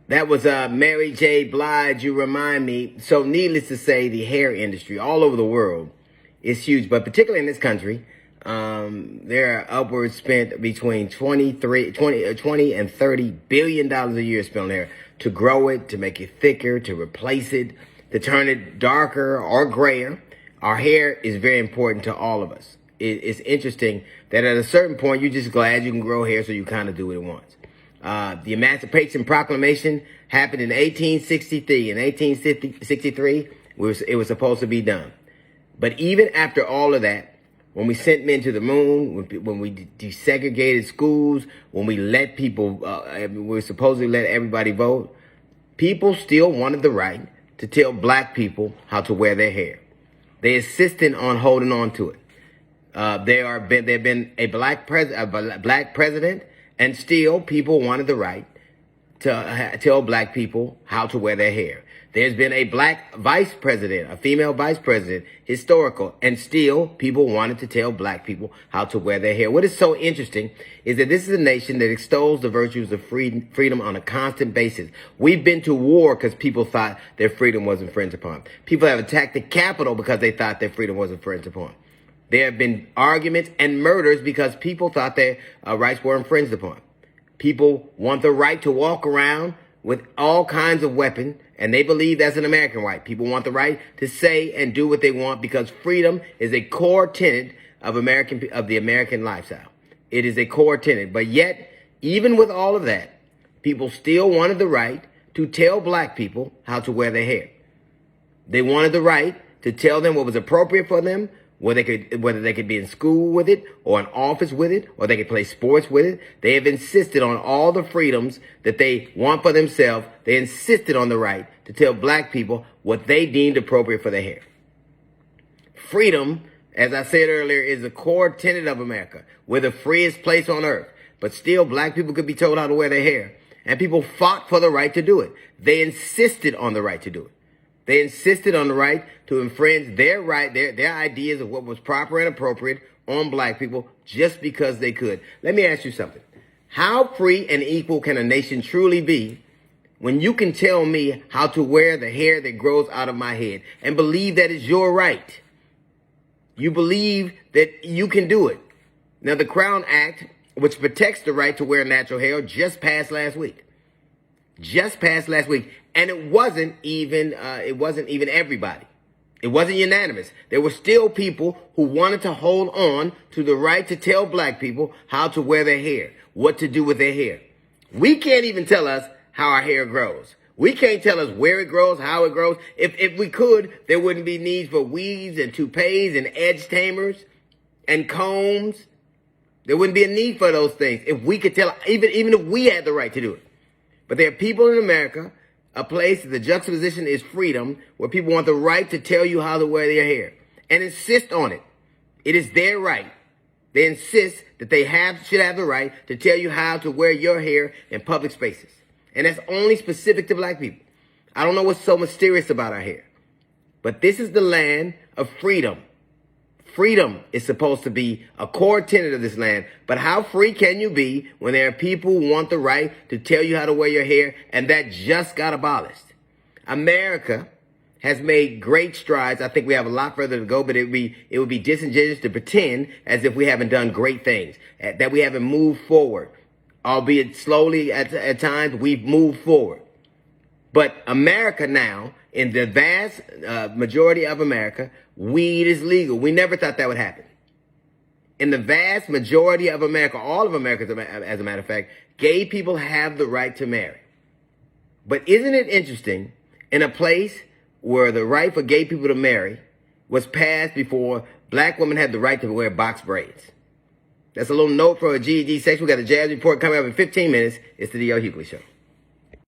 That was Mary J. Blige, You Remind Me. So needless to say, the hair industry all over the world is huge, but particularly in this country, there are upwards spent between 20 and $30 billion a year spent on hair to grow it, to make it thicker, to replace it, to turn it darker or grayer. Our hair is very important to all of us. It's interesting that at a certain point, you're just glad you can grow hair, so you kind of do what it wants. The Emancipation Proclamation happened in 1863. In 1863, it was supposed to be done. But even after all of that, when we sent men to the moon, when we desegregated schools, when we let people, we supposedly let everybody vote, people still wanted the right to tell black people how to wear their hair. They insisted on holding on to it. There have been a black president, and still people wanted the right to tell black people how to wear their hair. There's been a black vice president, a female vice president, historical, and still people wanted to tell black people how to wear their hair. What is so interesting is that this is a nation that extols the virtues of freedom on a constant basis. We've been to war because people thought their freedom was infringed upon. People have attacked the Capitol because they thought their freedom was infringed upon. There have been arguments and murders because people thought their rights were infringed upon. People want the right to walk around with all kinds of weapons, and they believe that's an American right. People want the right to say and do what they want because freedom is a core tenet of the American lifestyle. It is a core tenet. But yet, even with all of that, people still wanted the right to tell black people how to wear their hair. They wanted the right to tell them what was appropriate for them, whether they could be in school with it or in office with it, or they could play sports with it. They have insisted on all the freedoms that they want for themselves. They insisted on the right to tell black people what they deemed appropriate for their hair. Freedom, as I said earlier, is a core tenet of America. We're the freest place on earth, but still black people could be told how to wear their hair, and people fought for the right to do it. They insisted on the right to do it. They insisted on the right to infringe their right, their ideas of what was proper and appropriate on black people just because they could. Let me ask you something. How free and equal can a nation truly be when you can tell me how to wear the hair that grows out of my head and believe that is your right? You believe that you can do it. Now, the Crown Act, which protects the right to wear natural hair, just passed last week. And it wasn't even everybody. It wasn't unanimous. There were still people who wanted to hold on to the right to tell black people how to wear their hair, what to do with their hair. We can't even tell us how our hair grows. We can't tell us where it grows, how it grows. If we could, there wouldn't be needs for weaves and toupees and edge tamers and combs. There wouldn't be a need for those things if we could tell, even if we had the right to do it. But there are people in America, a place, the juxtaposition is freedom, where people want the right to tell you how to wear their hair and insist on it. It is their right. They insist that they should have the right to tell you how to wear your hair in public spaces. And that's only specific to black people. I don't know what's so mysterious about our hair, but this is the land of freedom. Freedom is supposed to be a core tenet of this land. But how free can you be when there are people who want the right to tell you how to wear your hair, and that just got abolished? America has made great strides. I think we have a lot further to go, but it would be disingenuous to pretend as if we haven't done great things, that we haven't moved forward. Albeit slowly at times, we've moved forward. But America now, in the vast majority of America, weed is legal. We never thought that would happen. In the vast majority of America, all of America, as a matter of fact, gay people have the right to marry. But isn't it interesting, in a place where the right for gay people to marry was passed before black women had the right to wear box braids? That's a little note for a GED section. We got the Jazz Report coming up in 15 minutes. It's the D.L. Hughley Show.